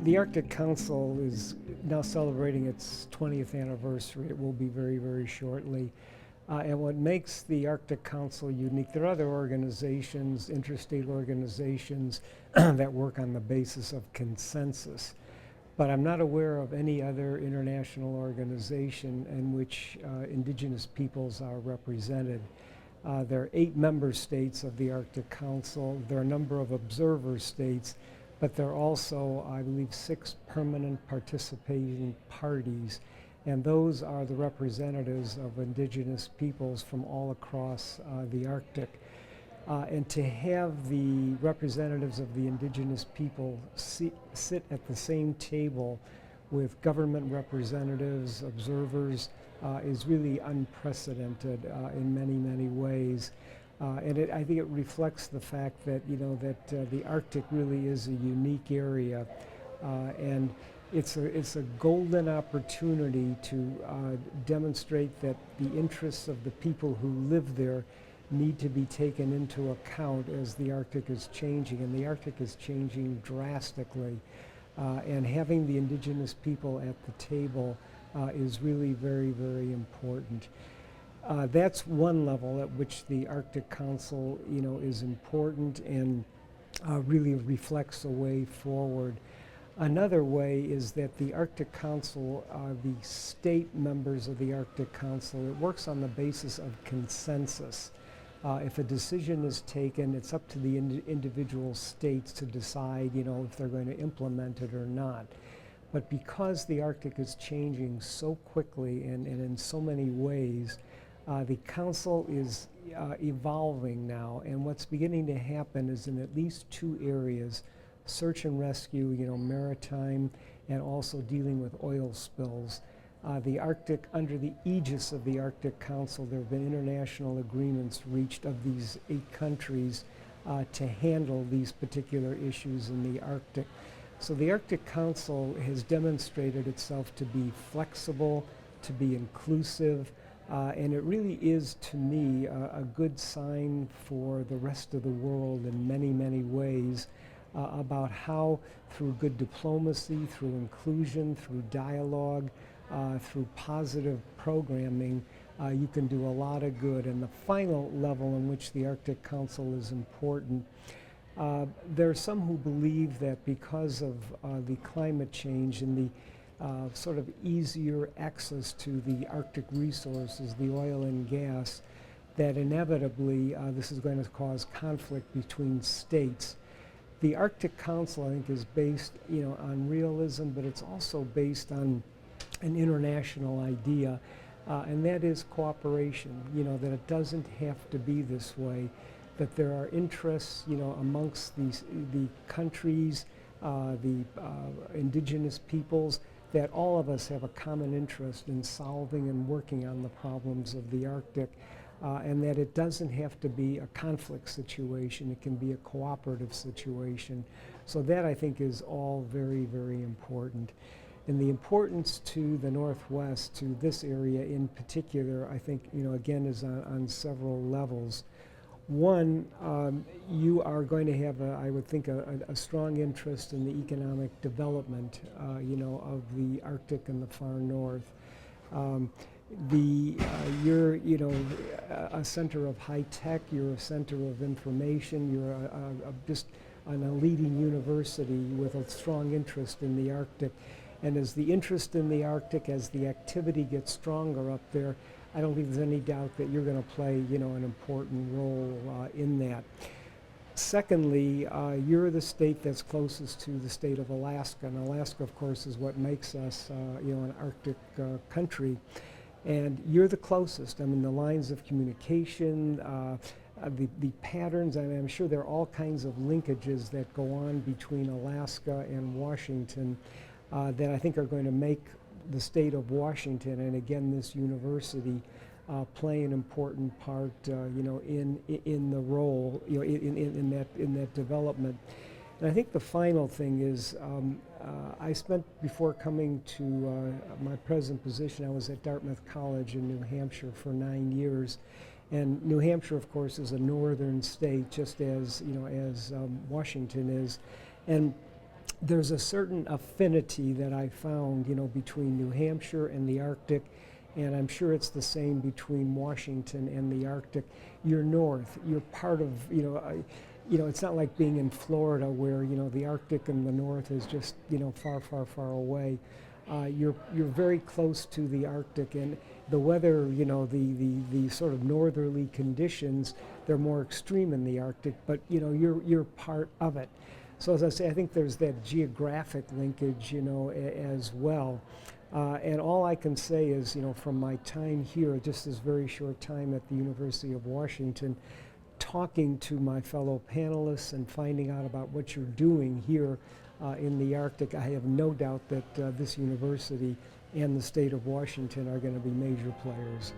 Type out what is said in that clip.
The Arctic Council is now celebrating its 20th anniversary. It will be very, very shortly. And what makes the Arctic Council unique, there are other organizations, interstate organizations, that work on the basis of consensus. But I'm not aware of any other international organization in which indigenous peoples are represented. There are 8 member states of the Arctic Council. There are a number of observer states, but there are also, I believe, 6 permanent participating parties. And those are the representatives of indigenous peoples from all across the Arctic. And to have the representatives of the indigenous people sit at the same table with government representatives, observers, is really unprecedented in many, many ways. And I think it reflects the fact that, the Arctic really is a unique area. And it's a golden opportunity to demonstrate that the interests of the people who live there need to be taken into account as the Arctic is changing, and the Arctic is changing drastically. And having the indigenous people at the table is really very, very important. That's one level at which the Arctic Council, is important and really reflects a way forward. Another way is that the Arctic Council, the state members of the Arctic Council, it works on the basis of consensus. If a decision is taken, it's up to the individual states to decide, if they're going to implement it or not. But because the Arctic is changing so quickly and in so many ways, the Council is evolving now, and what's beginning to happen is in at least 2 areas, search and rescue, maritime, and also dealing with oil spills. The Arctic, under the aegis of the Arctic Council, there have been international agreements reached of these 8 countries to handle these particular issues in the Arctic. So the Arctic Council has demonstrated itself to be flexible, to be inclusive, and it really is, to me, a good sign for the rest of the world in many, many ways about how, through good diplomacy, through inclusion, through dialogue, through positive programming, you can do a lot of good. And the final level in which the Arctic Council is important, there are some who believe that because of the climate change and the sort of easier access to the Arctic resources, the oil and gas, that inevitably this is going to cause conflict between states. The Arctic Council, I think, is based, on realism, but it's also based on an international idea, and that is cooperation. That it doesn't have to be this way, that there are interests, amongst the countries, the indigenous peoples, that all of us have a common interest in solving and working on the problems of the Arctic. And that it doesn't have to be a conflict situation, it can be a cooperative situation. So that, I think, is all very, very important. And the importance to the Northwest, to this area in particular, I think, again, is on several levels. One, you are going to have, I would think, a strong interest in the economic development, of the Arctic and the far north. You're a center of high tech, you're a center of information, you're just a leading university with a strong interest in the Arctic. And as the interest in the Arctic, as the activity gets stronger up there, I don't think there's any doubt that you're going to play, an important role in that. Secondly, you're the state that's closest to the state of Alaska, and Alaska, of course, is what makes us, an Arctic country. And you're the closest. I mean, the lines of communication, the patterns, I'm sure there are all kinds of linkages that go on between Alaska and Washington that I think are going to make the state of Washington, and again this university, play an important part, in the role, in that development. And I think the final thing is, I spent, before coming to my present position, I was at Dartmouth College in New Hampshire for 9 years. And New Hampshire, of course, is a northern state, just as, as Washington is. And there's a certain affinity that I found, between New Hampshire and the Arctic, and I'm sure it's the same between Washington and the Arctic. You're north. You're part of, it's not like being in Florida where, the Arctic and the north is just, far, far, far away. You're very close to the Arctic, and the weather, the sort of northerly conditions, they're more extreme in the Arctic, but you're part of it. So as I say, I think there's that geographic linkage, as well. And all I can say is, from my time here, just this very short time at the University of Washington, talking to my fellow panelists and finding out about what you're doing here in the Arctic, I have no doubt that this university and the state of Washington are going to be major players.